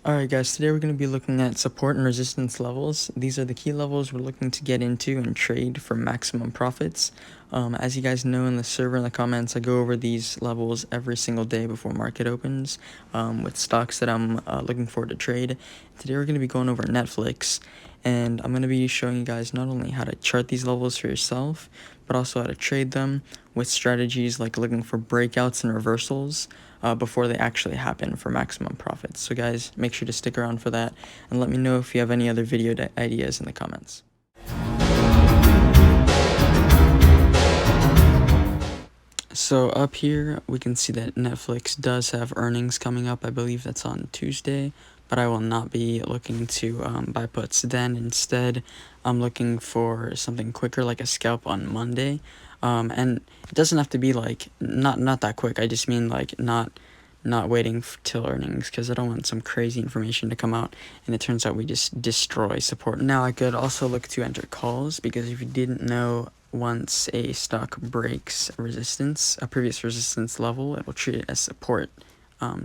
Alright guys, today we're going to be looking at support and resistance levels. These are the key levels we're looking to get into and trade for maximum profits. As you guys know in the server in the comments, I go over these levels every single day before market opens with stocks that I'm looking forward to trade. Today we're going to be going over Netflix, and I'm going to be showing you guys not only how to chart these levels for yourself, but also how to trade them with strategies like looking for breakouts and reversals before they actually happen for maximum profits. So guys, make sure to stick around for that, and let me know if you have any other video ideas in the comments. So up here, we can see that Netflix does have earnings coming up. I believe that's on Tuesday, but I will not be looking to buy puts then. Instead, I'm looking for something quicker, like a scalp on Monday. And it doesn't have to be like not that quick. I just mean like not waiting till earnings, because I don't want some crazy information to come out and it turns out we just destroy support. Now I could also look to enter calls, because if you didn't know, once a stock breaks a previous resistance level, it will treat it as support.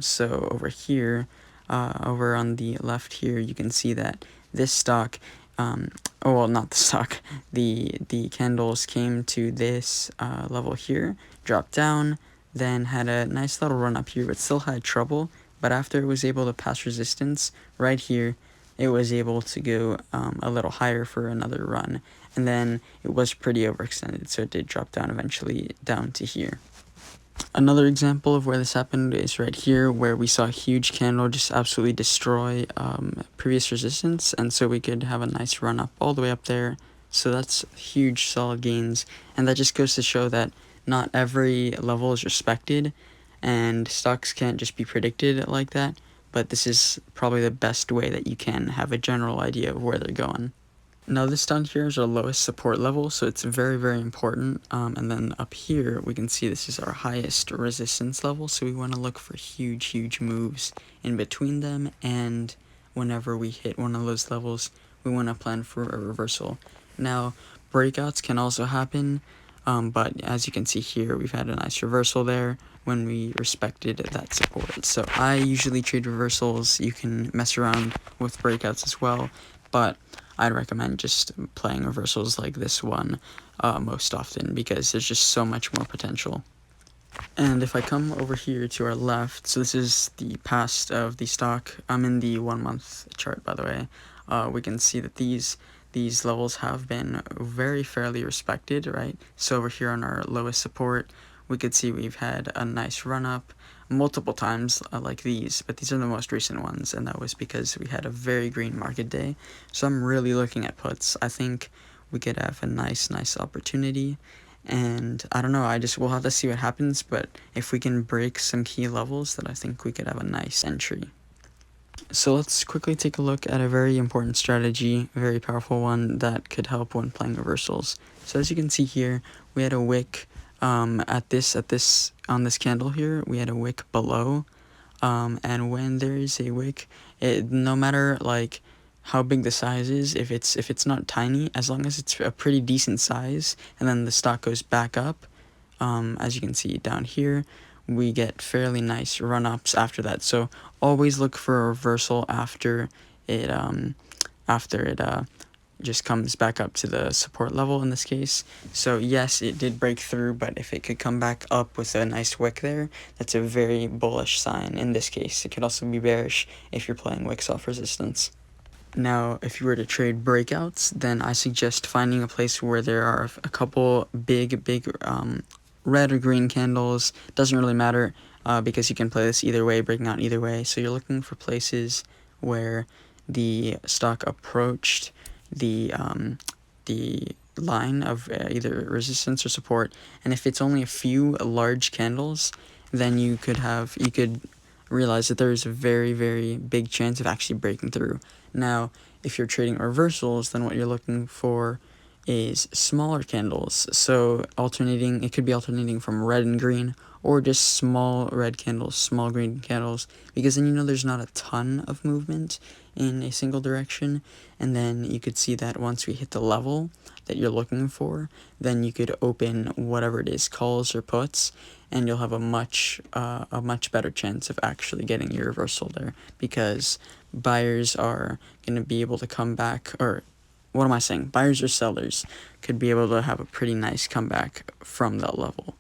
So over here, over on the left here, you can see that this stock, oh well, not the stock, the candles came to this level here, dropped down, then had a nice little run up here, but still had trouble. But after it was able to pass resistance right here, it was able to go a little higher for another run, and then it was pretty overextended, so it did drop down eventually down to here. Another example of where this happened is right here, where we saw a huge candle just absolutely destroy previous resistance, and so we could have a nice run up all the way up there. So that's huge solid gains, and that just goes to show that not every level is respected, and stocks can't just be predicted like that, but this is probably the best way that you can have a general idea of where they're going. Now this down here is our lowest support level, so it's very, very important. And then up here, we can see this is our highest resistance level, so we want to look for huge moves in between them, and whenever we hit one of those levels, we want to plan for a reversal. Now, breakouts can also happen, but as you can see here, we've had a nice reversal there when we respected that support. So I usually trade reversals. You can mess around with breakouts as well, but I'd recommend just playing reversals like this one most often, because there's just so much more potential. And if I come over here to our left, so this is the past of the stock. I'm in the 1 month chart, by the way. We can see that these levels have been very fairly respected, right? So over here on our lowest support, we could see we've had a nice run up multiple times like these, but these are the most recent ones, and that was because we had a very green market day. So I'm really looking at puts. I think we could have a nice opportunity, and I don't know, we'll have to see what happens, but if we can break some key levels, then I think we could have a nice entry. So let's quickly take a look at a very important strategy, a very powerful one that could help when playing reversals. So as you can see here, we had a wick on this candle here, we had a wick below, and when there is a wick, no matter like how big the size is, if it's not tiny, as long as it's a pretty decent size, and then the stock goes back up, as you can see down here, we get fairly nice run-ups after that. So always look for a reversal after it just comes back up to the support level in this case. So yes, it did break through, but if it could come back up with a nice wick there, that's a very bullish sign in this case. It could also be bearish if you're playing wicks off resistance. Now, if you were to trade breakouts, then I suggest finding a place where there are a couple big red or green candles. Doesn't really matter, because you can play this either way, breaking out either way. So you're looking for places where the stock approached the line of either resistance or support, and if it's only a few large candles, then you could realize that there is a very big chance of actually breaking through. Now, if you're trading reversals, then what you're looking for is smaller candles. So it could be alternating from red and green, or just small red candles, small green candles, because then there's not a ton of movement in a single direction, and then you could see that once we hit the level that you're looking for, then you could open whatever it is, calls or puts, and you'll have a much better chance of actually getting your reversal there, because buyers are going to be able to come back, or what am I saying? Buyers or sellers could be able to have a pretty nice comeback from that level.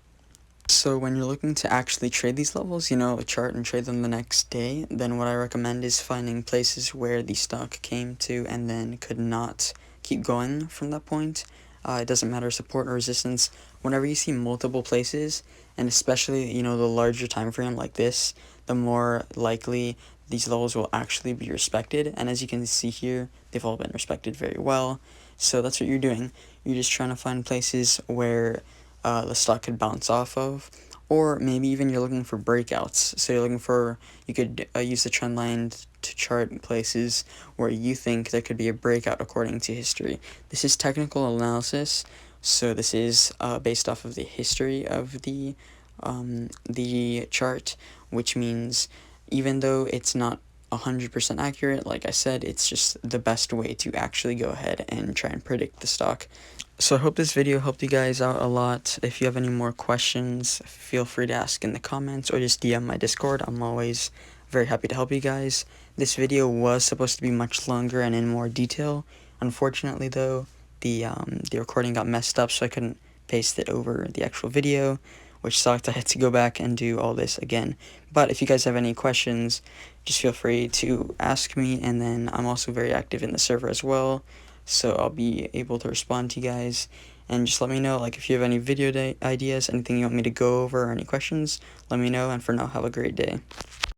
So when you're looking to actually trade these levels, a chart and trade them the next day, then what I recommend is finding places where the stock came to and then could not keep going from that point. It doesn't matter support or resistance. Whenever you see multiple places, and especially, the larger time frame like this, the more likely these levels will actually be respected. And as you can see here, they've all been respected very well. So that's what you're doing. You're just trying to find places where the stock could bounce off of, or maybe even you're looking for breakouts. So you could use the trend line to chart places where you think there could be a breakout according to history. This is technical analysis, so this is based off of the history of the chart, which means even though it's not 100% accurate, like I said, it's just the best way to actually go ahead and try and predict the stock. So I hope this video helped you guys out a lot. If you have any more questions, feel free to ask in the comments or just DM my Discord. I'm always very happy to help you guys. This video was supposed to be much longer and in more detail. Unfortunately though, the recording got messed up, so I couldn't paste it over the actual video, which sucked. I had to go back and do all this again. But if you guys have any questions, just feel free to ask me, and then I'm also very active in the server as well, so I'll be able to respond to you guys. And just let me know, if you have any video ideas, anything you want me to go over, or any questions, let me know. And for now, have a great day.